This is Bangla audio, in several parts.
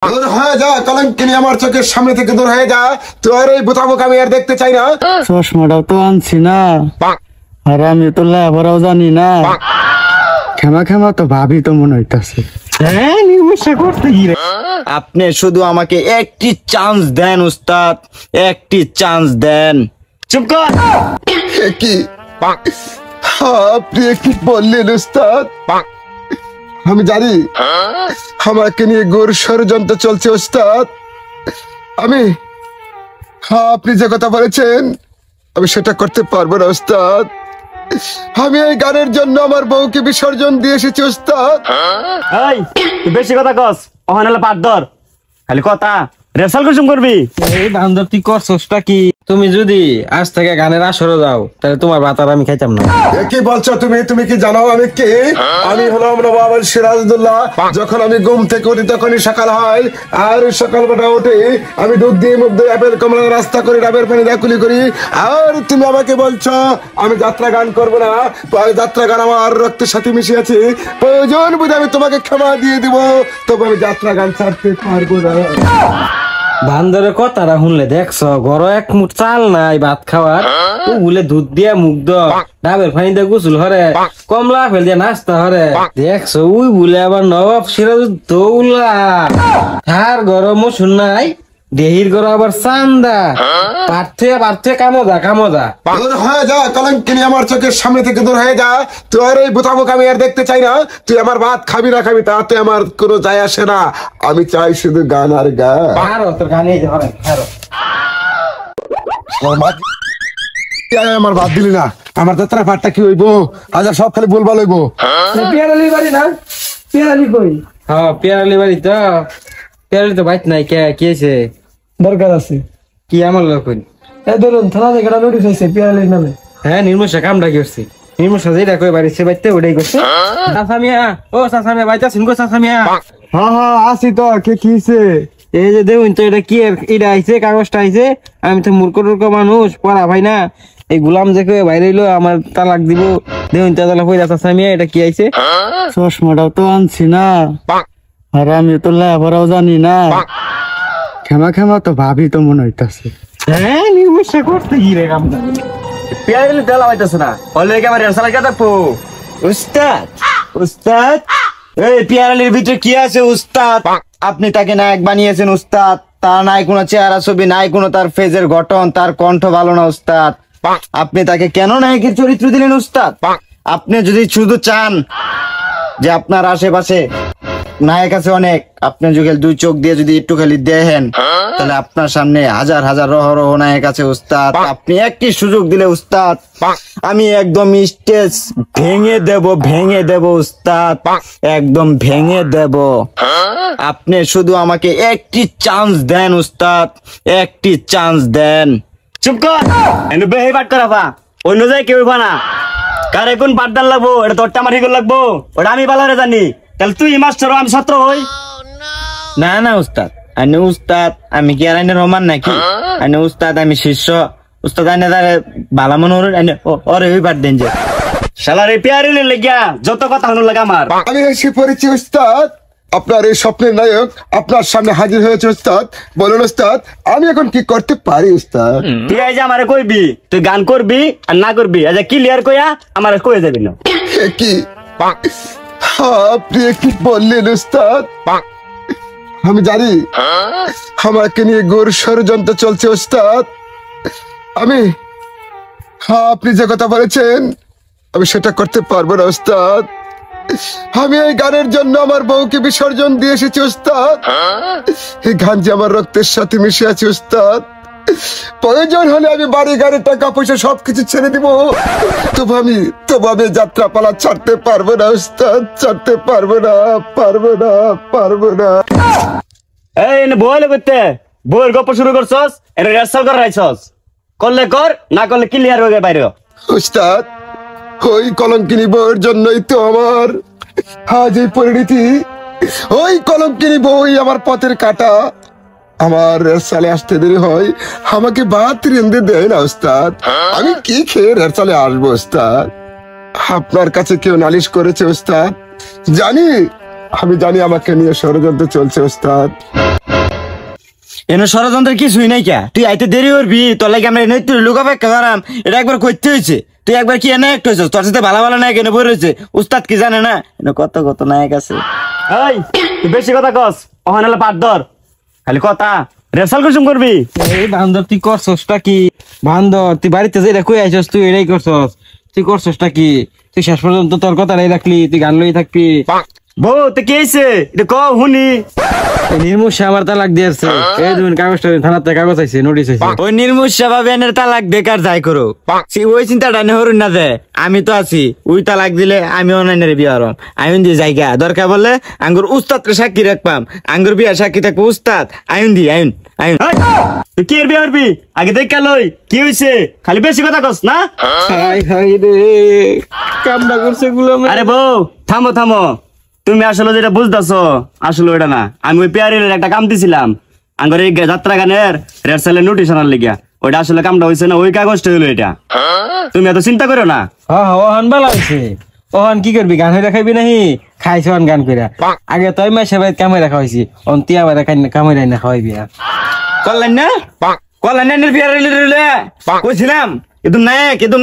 দূর হয়ে যা কলঙ্কিনী, আমার চোখের সামনে থেকে দূর হয়ে যা। তোর এই বোতামুখ আমি আর দেখতে চাই না। চশমাটাও তো আনছি না, আর আমি তো লেখাপড়াও জানি না। ক্ষমা ক্ষমা তো ভাবি তো মনে হইতাছে। আপনি শুধু আমাকে একটি চান্স দেন উস্তাদ, একটি চান্স দেন। চুপ কর। কি আপনি কি বললেন উস্তাদ? আমি জানি আমাকে নিয়ে ঘোর ষড়যন্ত্র চলছে উস্তাদ। আপনি যে কথা বলেছেন আমি সেটা করতে পারবো না উস্তাদ। আমি এই গানের জন্য আমার বউকে বিসর্জন দিয়ে এসেছি উস্তাদ। এই তুই বেশি কথা কস, ওখানে হলো পাট ধর, খালি কথা রেসাল কুসুম করবি। এই বান্ধব তুই করছসটা কি? তুমি যদি আজ থেকে গানের আসরে যাও তাহলে তোমার ভাত আর আমি খাইতাম না। কি বলছো তুমি? তুমি কি জানো আমি কে? আমি হলাম নবাব সিরাজউদ্দৌলা। যখন আমি ঘুম থেকে উঠি তখনই সকাল হয়, আর সকালবেলা উঠে আমি দুধ দিয়ে মুখ দিয়ে আপেল কমলা রাস্তা করি, ডাবের পানি দিয়ে কুলি করি। আর তুমি আমাকে বলছো আমি যাত্রা গান করবো না? যাত্রা গান আমার রক্তের সাথে মিশে আছে। প্রয়োজন বুঝে আমি তোমাকে ক্ষমা দিয়ে দিব, তবে আমি যাত্রা গান ছাড়তে পারবো না। বান্দরের কথাটা শুনলে দেখছ, ঘর এক মুঠ চাল নাই ভাত খাওয়ার, ও বলে দুধ দিয়ে মুখ ডাবের পানি দিয়ে গোসল হরে, কমলা ফেল দিয়ে নাস্তা হরে। দেখছ ওই বলে আবার নবাব সিরাজউদ্দৌলা। আর গরম শুন নাই, দেহির ঘর আবার চান্দা। পার্থে কামদা। দূর হয়ে যা কলঙ্কিনী, আমার চোখের সামনে থেকে দূর হয়ে যা। তোর এই বোতামুখ আমি আর দেখতে চাই না। তুই আমার ভাত খাবি না খাবি তাতে আমার কোনো যায় আসে না। আমি চাই শুধু গান আর গান। আরো তোর গানে হরে আমার ভাত দিলি না, আমার যাত্রার ভাতটা কি হইব? আজ আর সব খালি বলবা লইব। পেয়ারালি বাড়ি না, পেয়ারালি কই? হ্যাঁ পেয়ারালি বাড়ি তো। পেয়ারালি তো বাইত নাই, কে কি আছে? দরকার আছে। কি আমার লোক? এই ধরুন থানা থেকে একটা নোটিশ হয়েছে পিয়ালির নামে। হ্যাঁ নির্মূষা কামটা করছি। নির্মূষা যেটা কই বাড়ি সে বাইতে ওটাই করছে। চাচামিয়া, ও চাচামিয়া বাইতে আছেন গো চাচামিয়া? হ্যাঁ আসি তো, কে কিছে? এই যে দেখুন তো এটা কি, এটা আইছে কাগজটা আইছে। আমি তো মূর্খ টুর্খ মানুষ, পড়া ভাই না। এই গুলাম যে কই বাইরে হইলো আমার তালাক দিব। দেখুন তো তালাক হইলা চাচামিয়া, এটা কি আইছে? চশমাটাও তো আনছি না, আর আমি তো লেখাপড়াও জানি না। ক্ষমা ক্ষমা তো ভাবি তো মনে হইতাছে। হ্যাঁ নির্মূষা করতে গিয়ে কামটা পেয়ারিলে তেলা হইতাছে না। অলরেডি আমার রেসালা কে দেখো উস্তাদ, উস্তাদ, এই পিয়ারালির ভিতরে কি আছে উস্তাদ? আপনি তাকে নায়ক বানিয়েছেন উস্তাদ। তার নাই কোনো চেহারা ছবি, নাই কোনো তার ফেজের গঠন, তার কণ্ঠ ভালো না উস্তাদ। আপনি তাকে কেন নায়কের চরিত্র দিলেন উস্তাদ? আপনি যদি শুধু চান যে আপনার আশেপাশে নায়ক আছে অনেক, আপনি যুগের দুই চোখ দিয়ে যদি একটু খালি দেখেন তাহলে আপনার সামনে হাজার হাজার রহ নায়ক আছে উস্তাদ। আপনি একটি সুযোগ দিলে উস্তাদ আমি একদম স্টেজ ভেঙে দেব উস্তাদ, একদম ভেঙে দেব। আপনি শুধু আমাকে একটি চান্স দেন উস্তাদ, একটি চান্স দেন। চুপ কর, এনে বেহি পাট করাবা, অন্য জায়গায় কেউ না। কারে কোন পাঠদান লাগবো এটা তোরটা আমার হিগল লাগবো, ওটা আমি ভালো করে জানি। তাহলে তুই মাস্টার, আমি ছাত্র হই না? না উস্তাদ, আইনে উস্তাদ, আমি কি আর আইনে রহমান নাকি? আইনে উস্তাদ, আমি শিষ্য উস্তাদ। আইনে তারে বালা মনে ওরে ওই পাঠ দেন যে শালার এই পেয়ারিলে লেগিয়া যত কথা হলো লাগে আমার। আমি এসে পড়েছি উস্তাদ, আপনার এই স্বপ্নের নায়ক আপনার সামনে হাজির হয়েছে উস্তাদ। বলুন উস্তাদ আমি এখন কি করতে পারি উস্তাদ? তুই এই যে আমারে কইবি তুই গান করবি আর না করবি, আচ্ছা ক্লিয়ার কইয়া আমারে কয়ে যাবি না। কি আপনি কি বললেন উস্তাদ? আমি জানি আমাকে নিয়ে ঘোর ষড়যন্ত্র চলছে উস্তাদ। আপনি যে কথা বলেছেন আমি সেটা করতে পারবো না উস্তাদ। আমি এই গানের জন্য আমার বউকে বিসর্জন দিয়ে এসেছি উস্তাদ। এই গান যে আমার রক্তের সাথে মিশে আছে উস্তাদ। প্রয়োজন হলে আমি বাড়ি গাড়ি টাকা পয়সা সবকিছু ছেড়ে দিব, তবু আমি যাত্রা পালা ছাড়তে পারবো না উস্তাদ, ছাড়তে পারবো না। এই বইলে করতে বইয়ের গল্প শুরু করছস, এটা রিহার্সাল করে রাইছস। করলে কর, না করলে ক্লিয়ার হয়ে যায় বাইরে। উস্তাদ ওই কলঙ্কিনী বউয়ের জন্যই তো আমার আজ এই পরিণতি। ওই কলঙ্কিনী বউই আমার পথের কাটা। আমার রেসালে আসতে দেরি হয়, আমাকে ভাত রেঁধে দেয় না উস্তাদ। আমি কি খেয়ে রেসালে আসবো উস্তাদ? আপনার কাছে কেউ নালিশ করেছে উস্তাদ? আমি জানি আমাকে নিয়ে ষড়যন্ত্র চলছে উস্তাদ। এনে ষড়যন্ত্রের কিছুই নাই কে, তুই আইতে দেরি করবি, তোর লাগে আমরা এনে তুই লোক অপেক্ষা করাম, এটা একবার করতে হয়েছে। তুই একবার কি এনে একটা হয়েছিস, তোর সাথে ভালো ভালো নায়ক এনে বই রয়েছে, উস্তাদ কি জানে না এনে কত কত নায়ক আছে। এই তুই বেশি কথা কস, ওখানে হলে পাট ধর, খালি কথা রেসাল কুসুম করবি। এই বান্দর তুই করছসটা কি? বান্দর তুই বাড়িতে যেটা কই আইছস তুই এটাই করছস। তুই করছসটা কি? তুই শেষ পর্যন্ত তোর কথাটাই রাখলি, তুই গান লই থাকবি। বউ তো কি হয়েছে এটা ক হুনি। নির্মুষে আমার তালাক দিয়েছে। এই তুমি কাগজটা থানাতে কাগজ আইছে, নোটিশ আইছে। ওই নির্মুষা ভাবে এনের তালাক বেকার যাই করো, ওই চিন্তাটা নেহরুন না দে, আমি তো আছি, ওই তালাক দিলে আমি অনলাইনের বিয়ে হরম, আইন দিয়ে জায়গা দরকার বললে আঙ্গুর উস্তাদকে সাক্ষী রাখবাম, আঙ্গুর বিয়ার সাক্ষী থাকবো উস্তাদ, আইন দি আইন আইন। তুই কি এর বিয়ে হরবি আগে দেখ লই, কি হয়েছে খালি বেশি কথা কস না। হাই হাই রে, কামটা করছে গুলো। আরে বউ থামো থামো, তুমি আসলে যেটা বুঝতেছো আসলে ওটা না, আমি ওই পেয়ারের একটা কাম দিছিলাম আঙ্গুর এই যাত্রা গানের রেডসালের নোটিশ আনার লিগা, ওইটা আসলে কামটা হয়েছে না, ওই কাগজটা হলো এটা, তুমি এত চিন্তা করো না। হ্যাঁ ওহান ভালো হয়েছে। ওহান কি করবি, গান হয়ে খাইবি নাহি? খাইছ ওহান গান কইরা। আগে তো আমি মাসে বাড়িতে কামাই রাখা হয়েছি, অন্তি আবার কামাই রাই না খাওয়াইবি। করলেন না কল্যাণের পেয়ার কইছিলাম এদুম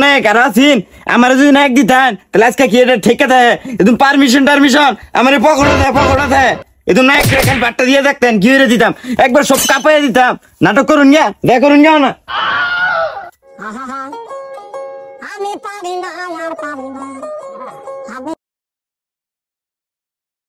নায়ক আর আছিন, আমার যদি নায়ক দিতেন তাহলে আজকে কি এটা ঠিক আছে, এদুম পারমিশন আমার পকড়া দেয় এদুম নায়ক খালি বাট্টা দিয়ে দেখতেন, কি হয়ে দিতাম একবার সব কাপাইয়া দিতাম। নাটক করুন গিয়া দেখ করুন যাও না। আমি পারি না আর পারি না